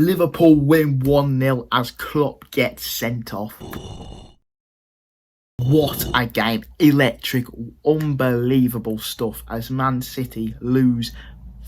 Liverpool win 1-0 as Klopp gets sent off. What a game. Electric, unbelievable stuff as Man City lose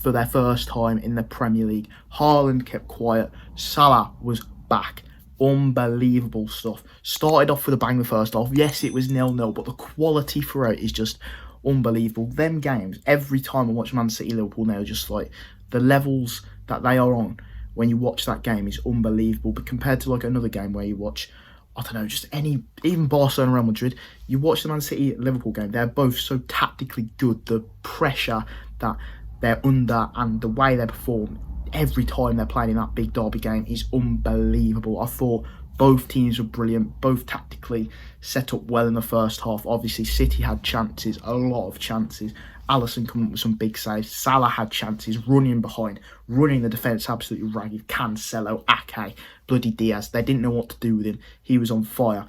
for their first time in the Premier League. Haaland kept quiet. Salah was back. Unbelievable stuff. Started off with a bang the first half. Yes, it was 0-0, but the quality throughout is just unbelievable. Them games, every time I watch Man City Liverpool now, just like the levels that they are on when you watch that game is unbelievable. But compared to like another game where you watch, I don't know, just any, even Barcelona, Real Madrid, you watch the Man City Liverpool game, they're both so tactically good. The pressure that they're under and the way they perform every time they're playing in that big derby game is unbelievable. I thought both teams were brilliant, both tactically set up well in the first half. Obviously, City had chances, a lot of chances. Alisson coming up with some big saves. Salah had chances, running behind, running the defence absolutely ragged. Cancelo, Ake, bloody Diaz. They didn't know what to do with him. He was on fire.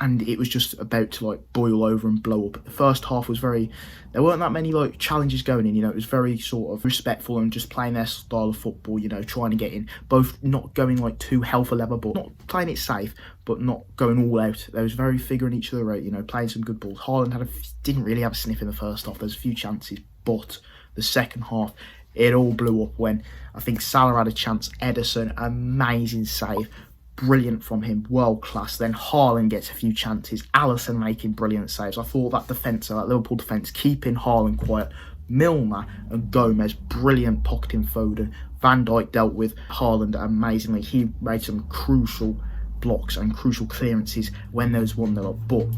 And it was just about to like boil over and blow up. The first half was very, there weren't that many like challenges going in, you know, it was very sort of respectful and just playing their style of football, you know, trying to get in, both not going like too hell for leather, but not playing it safe, but not going all out. They was very figuring each other out, you know, playing some good balls. Haaland didn't really have a sniff in the first half. There's a few chances, but the second half, it all blew up when I think Salah had a chance. Ederson, amazing save. Brilliant from him, world class. Then Haaland gets a few chances. Alisson making brilliant saves. I thought that defence, that Liverpool defence, keeping Haaland quiet. Milner and Gomez, brilliant pocketing Foden. Van Dijk dealt with Haaland amazingly. He made some crucial blocks and crucial clearances when there was 1-0 up. But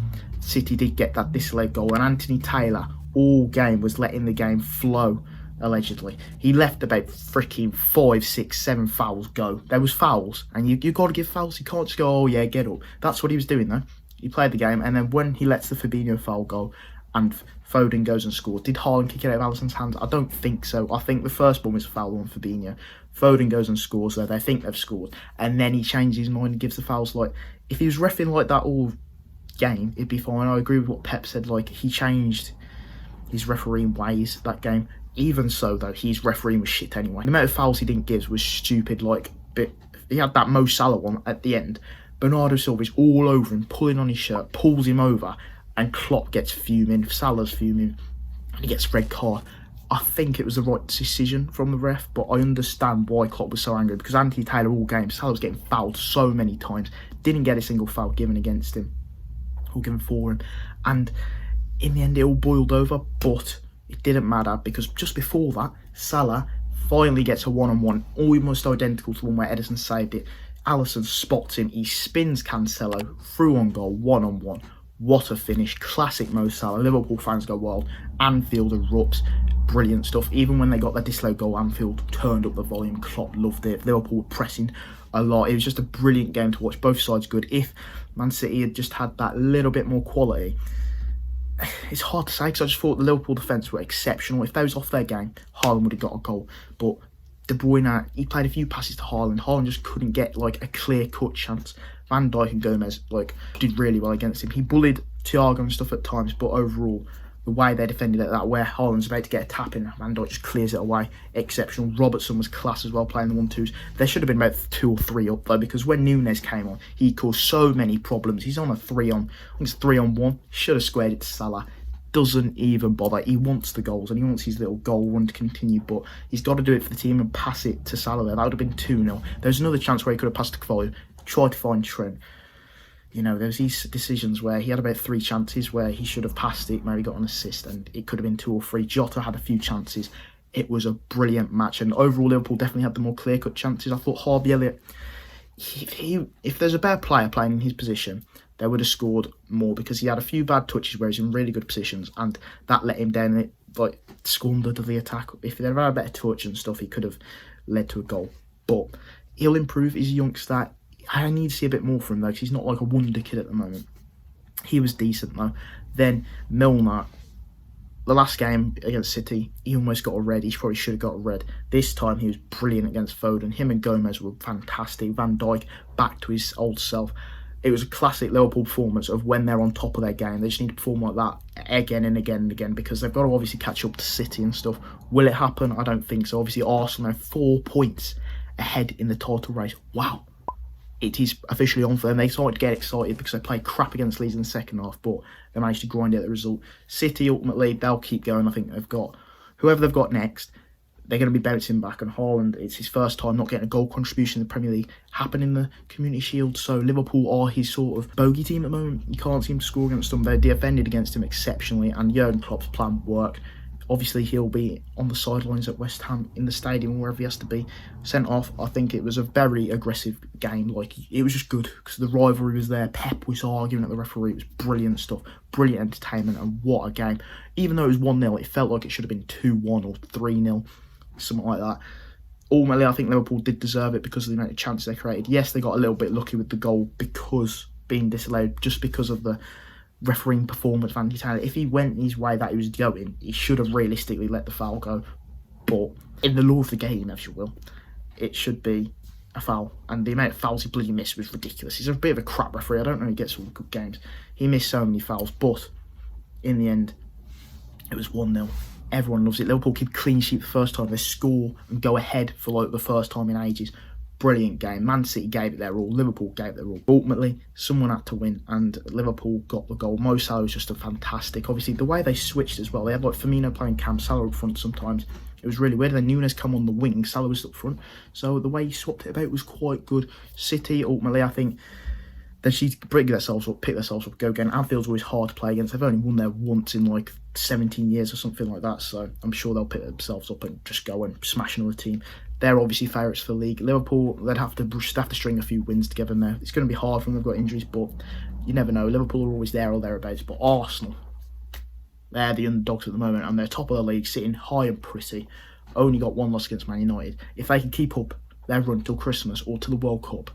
City did get that disallowed goal, and Anthony Taylor all game was letting the game flow. Allegedly, he left about freaking 5, 6, 7 fouls go. There was fouls, and you got to give fouls. You can't just go, oh yeah, get up. That's what he was doing though. He played the game, and then when he lets the Fabinho foul go, and Foden goes and scores, did Haaland kick it out of Alisson's hands? I don't think so. I think the first one was a foul on Fabinho. Foden goes and scores, so they think they've scored, and then he changes his mind and gives the fouls. Like, if he was reffing like that all game, it'd be fine. I agree with what Pep said. Like, he changed his refereeing ways that game. Even so, though, his refereeing was shit anyway. The amount of fouls he didn't give was stupid. Like, he had that Mo Salah one at the end. Bernardo Silva's all over him, pulling on his shirt, pulls him over, and Klopp gets fuming. Salah's fuming, and he gets red card. I think it was the right decision from the ref, but I understand why Klopp was so angry, because Anthony Taylor all game, Salah was getting fouled so many times, didn't get a single foul given against him, or given for him, and in the end it all boiled over, but it didn't matter, because just before that, Salah finally gets a one-on-one, almost identical to the one where Ederson saved it. Alisson spots him, he spins Cancelo, through on goal, one-on-one. What a finish, classic Mo Salah. Liverpool fans go wild, Anfield erupts, brilliant stuff. Even when they got their disallowed goal, Anfield turned up the volume, Klopp loved it. Liverpool were pressing a lot. It was just a brilliant game to watch, both sides good. If Man City had just had that little bit more quality, it's hard to say, because I just thought the Liverpool defence were exceptional. If they was off their game, Haaland would have got a goal. But De Bruyne, he played a few passes to Haaland. Haaland just couldn't get like a clear-cut chance. Van Dijk and Gomez like did really well against him. He bullied Thiago and stuff at times, but overall, the way they defended it, that where Haaland's about to get a tap in, Van Dijk just clears it away. Exceptional. Robertson was class as well, playing the 1-2s. There should have been about 2 or 3 up though, because when Nunes came on, he caused so many problems. He's on a 3-on, I think it's 3-on-1. Should have squared it to Salah. Doesn't even bother. He wants the goals and he wants his little goal run to continue, but he's got to do it for the team and pass it to Salah there. That would have been 2-0. There's another chance where he could have passed to Kieron, tried to find Trent. You know, there's these decisions where he had about 3 chances where he should have passed it, where he got an assist, and it could have been 2 or 3. Jota had a few chances. It was a brilliant match, and overall Liverpool definitely had the more clear-cut chances. I thought Harvey Elliott, if there's a better player playing in his position, they would have scored more, because he had a few bad touches where he's in really good positions, and that let him down, and it like squandered the attack. If they'd had a better touch and stuff, he could have led to a goal. But he'll improve. He's a youngster. I need to see a bit more from him though, because he's not like a wonder kid at the moment. He was decent though. Then Milner, the last game against City, he almost got a red. He probably should have got a red. This time he was brilliant against Foden. Him and Gomez were fantastic. Van Dijk back to his old self. It was a classic Liverpool performance of when they're on top of their game. They just need to perform like that again and again and again, because they've got to obviously catch up to City and stuff. Will it happen? I don't think so. Obviously Arsenal have 4 points ahead in the title race. Wow. It is officially on for them. They started to get excited because they played crap against Leeds in the second half, but they managed to grind out the result. City, ultimately, they'll keep going. I think they've got, whoever they've got next, they're going to be bouncing back. And Haaland, it's his first time not getting a goal contribution in the Premier League happen in the Community Shield. So Liverpool are his sort of bogey team at the moment. You can't seem to score against them. They're defended against him exceptionally, and Jurgen Klopp's plan worked. Obviously, he'll be on the sidelines at West Ham, in the stadium, wherever he has to be, sent off. I think it was a very aggressive game. Like, it was just good because the rivalry was there. Pep was arguing at the referee. It was brilliant stuff, brilliant entertainment, and what a game. Even though it was 1-0, it felt like it should have been 2-1 or 3-0, something like that. Ultimately, I think Liverpool did deserve it because of the amount of chances they created. Yes, they got a little bit lucky with the goal because being disallowed, just because of the refereeing performance of Andy Taylor. If he went his way that he was going, he should have realistically let the foul go. But in the law of the game, if you will, it should be a foul. And the amount of fouls he bloody missed was ridiculous. He's a bit of a crap referee. I don't know if he gets all the good games. He missed so many fouls, but in the end, it was 1-0. Everyone loves it. Liverpool keep clean sheet the first time. They score and go ahead for like the first time in ages. Brilliant game. Man City gave it their all. Liverpool gave it their all. Ultimately, someone had to win, and Liverpool got the goal. Mo Salah was just a fantastic. Obviously, the way they switched as well. They had like Firmino playing cam, Salah up front sometimes. It was really weird. Then Nunes come on the wing, Salah was up front. So the way he swapped it about was quite good. City, ultimately, I think they should bring themselves up, pick themselves up, go again. Anfield's always hard to play against. They've only won there once in like 17 years or something like that. So I'm sure they'll pick themselves up and just go and smash another team. They're obviously favourites for the league. Liverpool, they'd have to string a few wins together now. It's going to be hard for them. They've got injuries, but you never know. Liverpool are always there or thereabouts. But Arsenal, they're the underdogs at the moment, and they're top of the league, sitting high and pretty. Only got one loss against Man United. If they can keep up their run till Christmas or to the World Cup,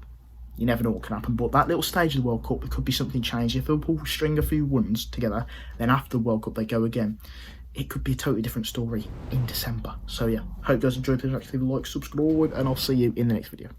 you never know what can happen. But that little stage of the World Cup, there could be something changed. If Liverpool string a few wins together, then after the World Cup they go again. It could be a totally different story in December. So yeah, hope you guys enjoyed. Please leave a like, subscribe, and I'll see you in the next video.